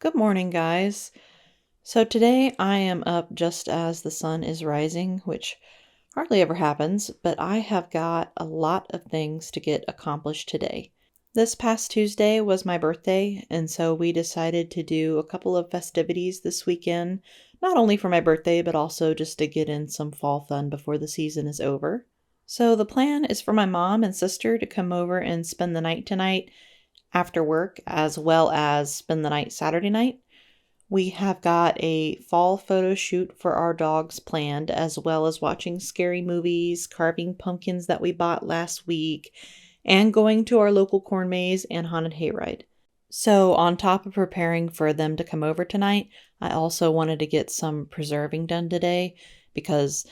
Good morning, guys. So today I am up just as the sun is rising, which hardly ever happens, but I have got a lot of things to get accomplished today. This past Tuesday was my birthday, and so we decided to do a couple of festivities this weekend, not only for my birthday, but also just to get in some fall fun before the season is over. So the plan is for my mom and sister to come over and spend the night tonight after work, as well as spend the night Saturday night. We have got a fall photo shoot for our dogs planned, as well as watching scary movies, carving pumpkins that we bought last week, and going to our local corn maze and haunted hayride. So, on top of preparing for them to come over tonight, I also wanted to get some preserving done today because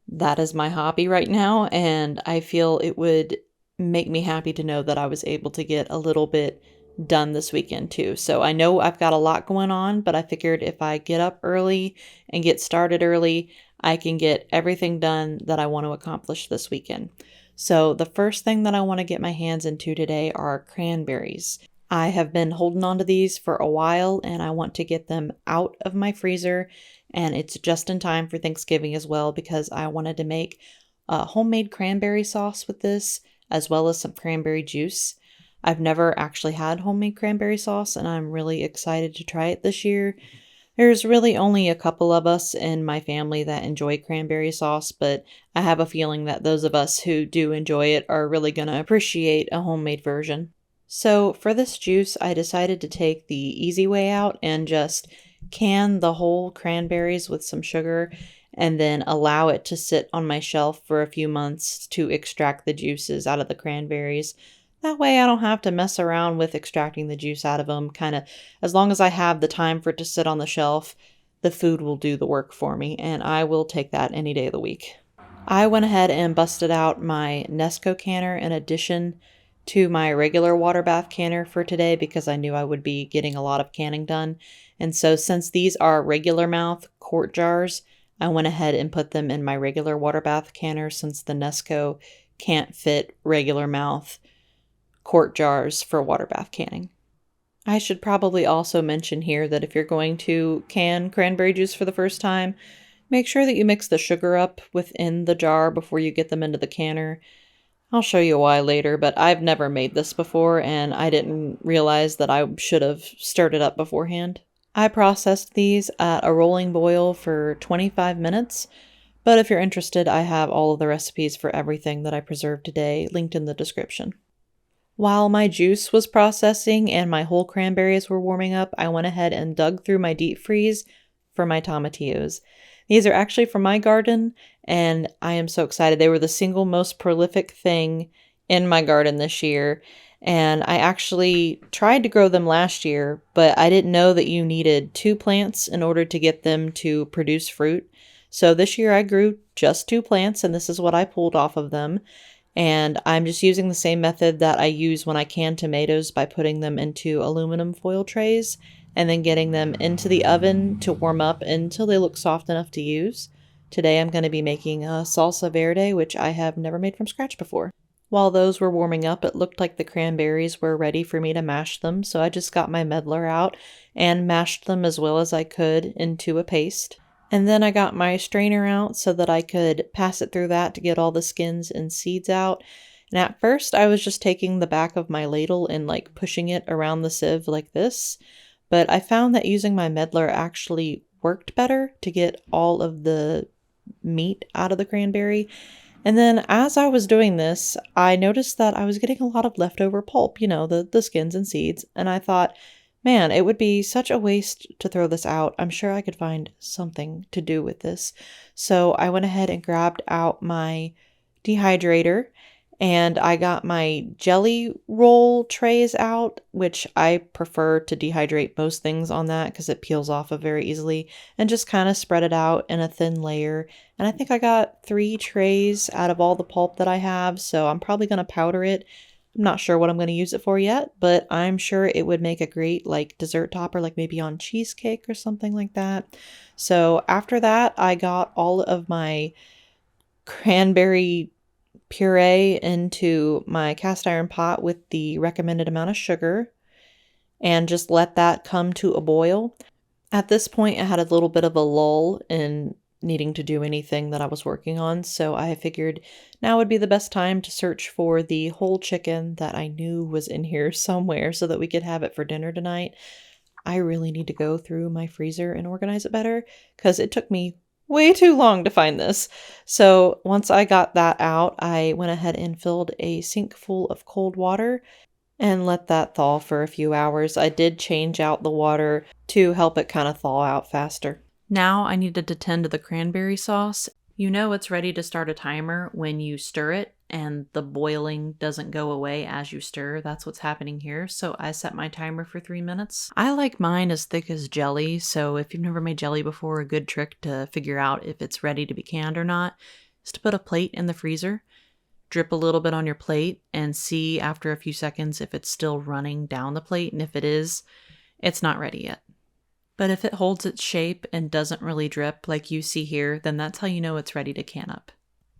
that is my hobby right now, and I feel it would make me happy to know that I was able to get a little bit done this weekend too. So I know I've got a lot going on, but I figured if I get up early and get started early, I can get everything done that I want to accomplish this weekend. So the first thing that I want to get my hands into today are cranberries. I have been holding on to these for a while and I want to get them out of my freezer, and it's just in time for Thanksgiving as well because I wanted to make a homemade cranberry sauce with this as well as some cranberry juice. I've never actually had homemade cranberry sauce, and I'm really excited to try it this year. There's really only a couple of us in my family that enjoy cranberry sauce, but I have a feeling that those of us who do enjoy it are really going to appreciate a homemade version. So for this juice, I decided to take the easy way out and just can the whole cranberries with some sugar and then allow it to sit on my shelf for a few months to extract the juices out of the cranberries. That way I don't have to mess around with extracting the juice out of them. Kind of, as long as I have the time for it to sit on the shelf, the food will do the work for me, and I will take that any day of the week. I went ahead and busted out my Nesco canner in addition to my regular water bath canner for today because I knew I would be getting a lot of canning done. And so since these are regular mouth quart jars, I went ahead and put them in my regular water bath canner since the Nesco can't fit regular mouth quart jars for water bath canning. I should probably also mention here that if you're going to can cranberry juice for the first time, make sure that you mix the sugar up within the jar before you get them into the canner. I'll show you why later, but I've never made this before and I didn't realize that I should have stirred it up beforehand. I processed these at a rolling boil for 25 minutes, but if you're interested, I have all of the recipes for everything that I preserved today linked in the description. While my juice was processing and my whole cranberries were warming up, I went ahead and dug through my deep freeze for my tomatillos. These are actually from my garden, and I am so excited. They were the single most prolific thing in my garden this year, and I actually tried to grow them last year, but I didn't know that you needed 2 plants in order to get them to produce fruit. So this year I grew just 2 plants, and this is what I pulled off of them. And I'm just using the same method that I use when I can tomatoes by putting them into aluminum foil trays and then getting them into the oven to warm up until they look soft enough to use. Today I'm going to be making a salsa verde, which I have never made from scratch before. While those were warming up, it looked like the cranberries were ready for me to mash them, so I just got my meddler out and mashed them as well as I could into a paste. And then I got my strainer out so that I could pass it through that to get all the skins and seeds out. And at first I was just taking the back of my ladle and like pushing it around the sieve like this. But I found that using my meddler actually worked better to get all of the meat out of the cranberry. And then as I was doing this, I noticed that I was getting a lot of leftover pulp, the skins and seeds. And I thought, man, it would be such a waste to throw this out. I'm sure I could find something to do with this. So I went ahead and grabbed out my dehydrator and I got my jelly roll trays out, which I prefer to dehydrate most things on that because it peels off of very easily, and just kind of spread it out in a thin layer. And I think I got 3 trays out of all the pulp that I have, so I'm probably going to powder it. I'm not sure what I'm going to use it for yet, but I'm sure it would make a great dessert topper, like maybe on cheesecake or something like that. So after that, I got all of my cranberry puree into my cast iron pot with the recommended amount of sugar. and just let that come to a boil. At this point, I had a little bit of a lull in needing to do anything that I was working on, so I figured now would be the best time to search for the whole chicken that I knew was in here somewhere so that we could have it for dinner tonight. I really need to go through my freezer and organize it better because it took me way too long to find this. So once I got that out, I went ahead and filled a sink full of cold water and let that thaw for a few hours. I did change out the water to help it kind of thaw out faster. Now I needed to tend to the cranberry sauce. You know it's ready to start a timer when you stir it and the boiling doesn't go away as you stir. That's what's happening here. So I set my timer for 3 minutes. I like mine as thick as jelly, so if you've never made jelly before, a good trick to figure out if it's ready to be canned or not is to put a plate in the freezer. Drip a little bit on your plate and see after a few seconds if it's still running down the plate, and if it is, it's not ready yet. But if it holds its shape and doesn't really drip like you see here, then that's how you know it's ready to can up.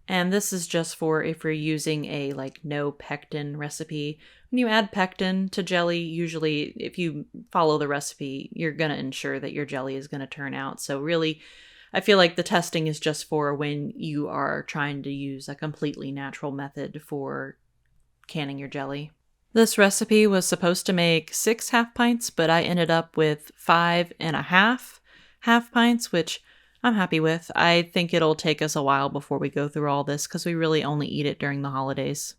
And this is just for if you're using a no pectin recipe. When you add pectin to jelly, usually if you follow the recipe, you're going to ensure that your jelly is going to turn out. So really, I feel like the testing is just for when you are trying to use a completely natural method for canning your jelly. This recipe was supposed to make 6 half pints, but I ended up with 5.5 half pints, which I'm happy with. I think it'll take us a while before we go through all this because we really only eat it during the holidays.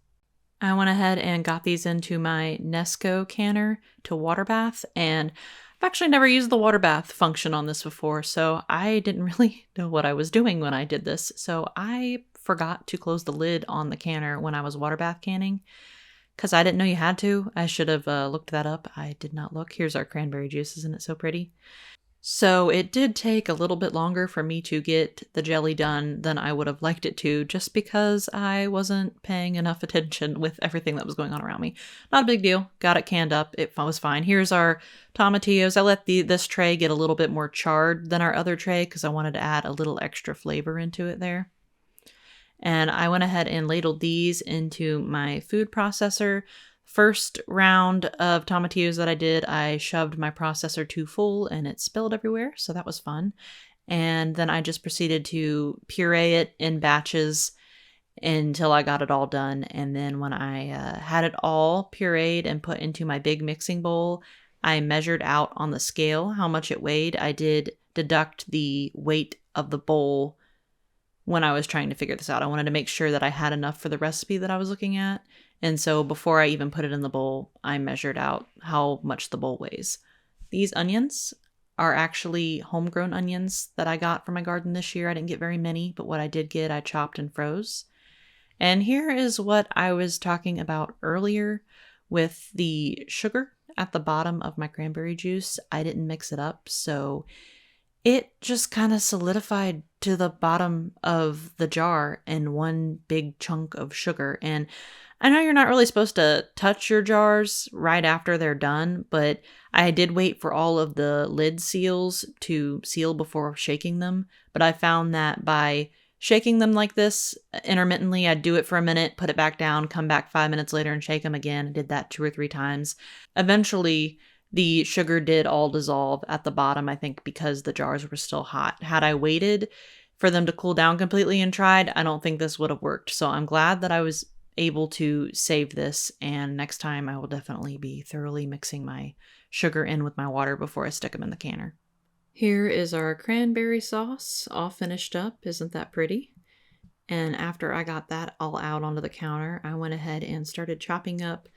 I went ahead and got these into my Nesco canner to water bath, and I've actually never used the water bath function on this before, so I didn't really know what I was doing when I did this. So I forgot to close the lid on the canner when I was water bath canning because I didn't know you had to. I should have looked that up. I did not look. Here's our cranberry juice. Isn't it so pretty? So it did take a little bit longer for me to get the jelly done than I would have liked it to, just because I wasn't paying enough attention with everything that was going on around me. Not a big deal. Got it canned up. It was fine. Here's our tomatillos. I let this tray get a little bit more charred than our other tray because I wanted to add a little extra flavor into it there. And I went ahead and ladled these into my food processor. First round of tomatillos that I did, I shoved my processor too full and it spilled everywhere, so that was fun. And then I just proceeded to puree it in batches until I got it all done. And then when I had it all pureed and put into my big mixing bowl, I measured out on the scale how much it weighed. I did deduct the weight of the bowl when I was trying to figure this out. I wanted to make sure that I had enough for the recipe that I was looking at. And so before I even put it in the bowl, I measured out how much the bowl weighs. These onions are actually homegrown onions that I got from my garden this year. I didn't get very many, but what I did get, I chopped and froze. And here is what I was talking about earlier with the sugar at the bottom of my cranberry juice. I didn't mix it up, so it just kind of solidified to the bottom of the jar in one big chunk of sugar. And I know you're not really supposed to touch your jars right after they're done, but I did wait for all of the lid seals to seal before shaking them. But I found that by shaking them like this intermittently, I'd do it for a minute, put it back down, come back 5 minutes later and shake them again. I did that 2 or 3 times. Eventually, the sugar did all dissolve at the bottom, I think, because the jars were still hot. Had I waited for them to cool down completely and tried, I don't think this would have worked. So I'm glad that I was able to save this, and next time I will definitely be thoroughly mixing my sugar in with my water before I stick them in the canner. Here is our cranberry sauce all finished up. Isn't that pretty? And after I got that all out onto the counter, I went ahead and started chopping up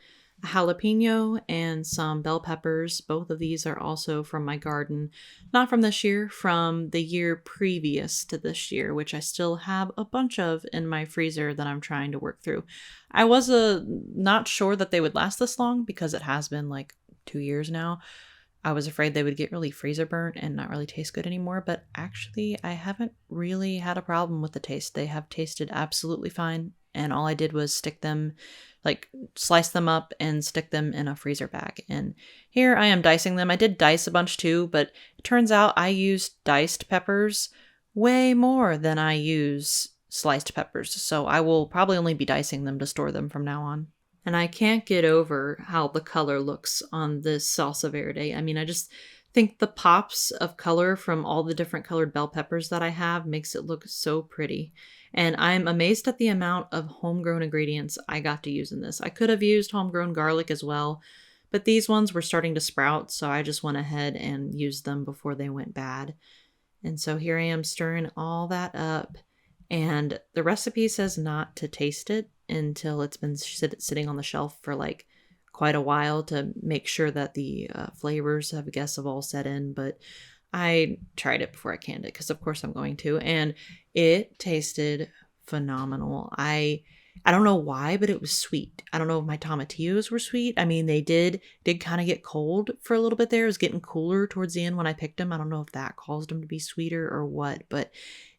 a jalapeno and some bell peppers. Both of these are also from my garden. Not from this year, from the year previous to this year, which I still have a bunch of in my freezer that I'm trying to work through. I was not sure that they would last this long because it has been 2 years now. I was afraid they would get really freezer burnt and not really taste good anymore, but actually I haven't really had a problem with the taste. They have tasted absolutely fine, and all I did was slice them up and stick them in a freezer bag. And here I am dicing them. I did dice a bunch too, but it turns out I use diced peppers way more than I use sliced peppers. So I will probably only be dicing them to store them from now on. And I can't get over how the color looks on this salsa verde. I mean, I just think the pops of color from all the different colored bell peppers that I have makes it look so pretty. And I'm amazed at the amount of homegrown ingredients I got to use in this. I could have used homegrown garlic as well, but these ones were starting to sprout, so I just went ahead and used them before they went bad. And so here I am stirring all that up. And the recipe says not to taste it until it's been sitting on the shelf for like quite a while to make sure that the flavors have, I guess, have all set in. But I tried it before I canned it because, of course, I'm going to. And it tasted phenomenal. I don't know why, but it was sweet. I don't know if my tomatillos were sweet. I mean, they did kind of get cold for a little bit there. It was getting cooler towards the end when I picked them. I don't know if that caused them to be sweeter or what, but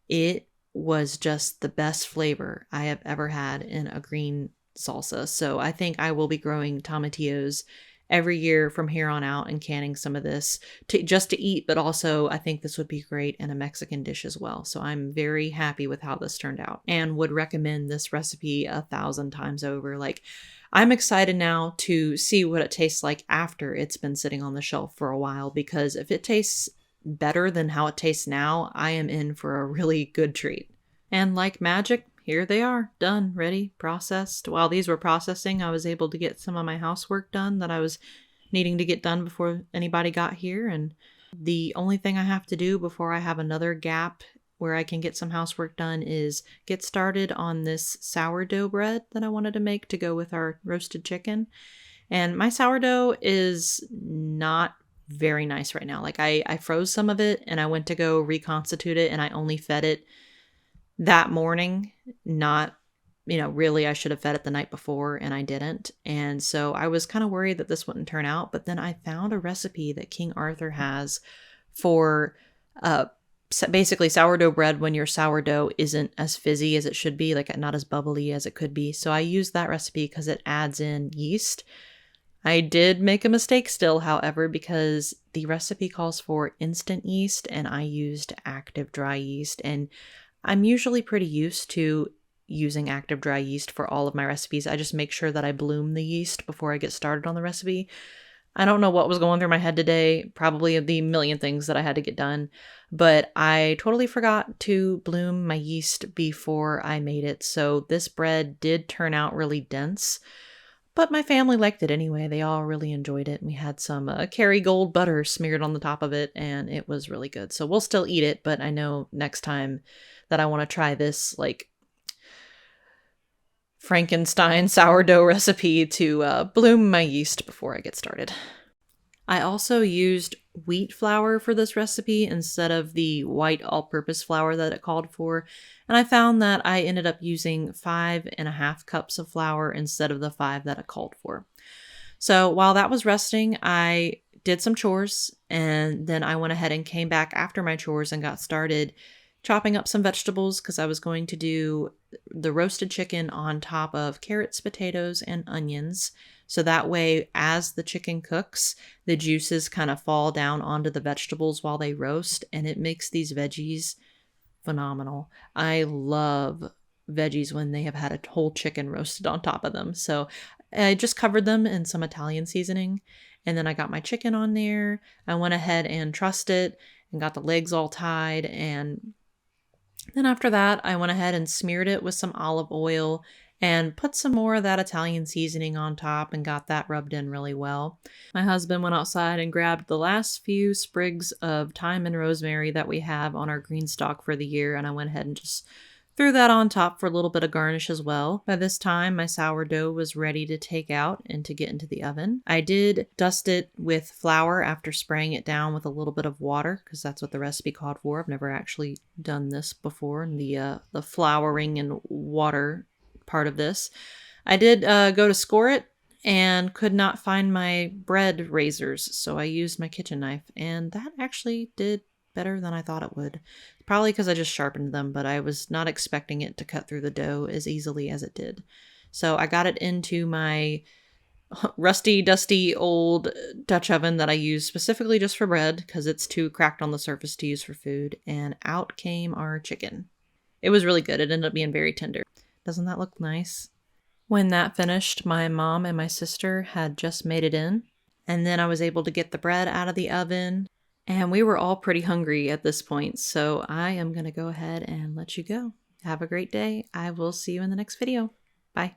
it was just the best flavor I have ever had in a green salsa. So I think I will be growing tomatillos every year from here on out and canning some of this just to eat, but also I think this would be great in a Mexican dish as well. So I'm very happy with how this turned out and would recommend this recipe 1,000 times over. Like, I'm excited now to see what it tastes like after it's been sitting on the shelf for a while, because if it tastes better than how it tastes now, I am in for a really good treat. And like magic, here they are, done, ready, processed. While these were processing, I was able to get some of my housework done that I was needing to get done before anybody got here. And the only thing I have to do before I have another gap where I can get some housework done is get started on this sourdough bread that I wanted to make to go with our roasted chicken. And my sourdough is not very nice right now. Like, I froze some of it and I went to go reconstitute it, and I only fed it that morning. Not, really I should have fed it the night before and I didn't. And so I was kind of worried that this wouldn't turn out, but then I found a recipe that King Arthur has for basically sourdough bread when your sourdough isn't as fizzy as it should be, like not as bubbly as it could be. So I used that recipe because it adds in yeast. I did make a mistake still, however, because the recipe calls for instant yeast and I used active dry yeast. And I'm usually pretty used to using active dry yeast for all of my recipes. I just make sure that I bloom the yeast before I get started on the recipe. I don't know what was going through my head today, probably the million things that I had to get done, but I totally forgot to bloom my yeast before I made it. So this bread did turn out really dense, but my family liked it anyway. They all really enjoyed it. We had some Kerrygold butter smeared on the top of it, and it was really good. So we'll still eat it, but I know next time that I want to try this like Frankenstein sourdough recipe to bloom my yeast before I get started. I also used wheat flour for this recipe instead of the white all-purpose flour that it called for. And I found that I ended up using 5.5 cups of flour instead of the 5 that it called for. So while that was resting, I did some chores, and then I went ahead and came back after my chores and got started chopping up some vegetables because I was going to do the roasted chicken on top of carrots, potatoes, and onions. So that way, as the chicken cooks, the juices kind of fall down onto the vegetables while they roast, and it makes these veggies phenomenal. I love veggies when they have had a whole chicken roasted on top of them. So I just covered them in some Italian seasoning, and then I got my chicken on there. I went ahead and trussed it and got the legs all tied, and then after that, I went ahead and smeared it with some olive oil and put some more of that Italian seasoning on top and got that rubbed in really well. My husband went outside and grabbed the last few sprigs of thyme and rosemary that we have on our green stock for the year, and I went ahead and just threw that on top for a little bit of garnish as well. By this time, my sourdough was ready to take out and to get into the oven. I did dust it with flour after spraying it down with a little bit of water, because that's what the recipe called for. I've never actually done this before, in the flouring and water part of this. I did go to score it and could not find my bread razors, so I used my kitchen knife, and that actually did better than I thought it would. Probably because I just sharpened them, but I was not expecting it to cut through the dough as easily as it did. So I got it into my rusty, dusty, old Dutch oven that I use specifically just for bread because it's too cracked on the surface to use for food, and out came our chicken. It was really good. It ended up being very tender. Doesn't that look nice? When that finished, my mom and my sister had just made it in, and then I was able to get the bread out of the oven, and we were all pretty hungry at this point, so I am going to go ahead and let you go. Have a great day. I will see you in the next video. Bye.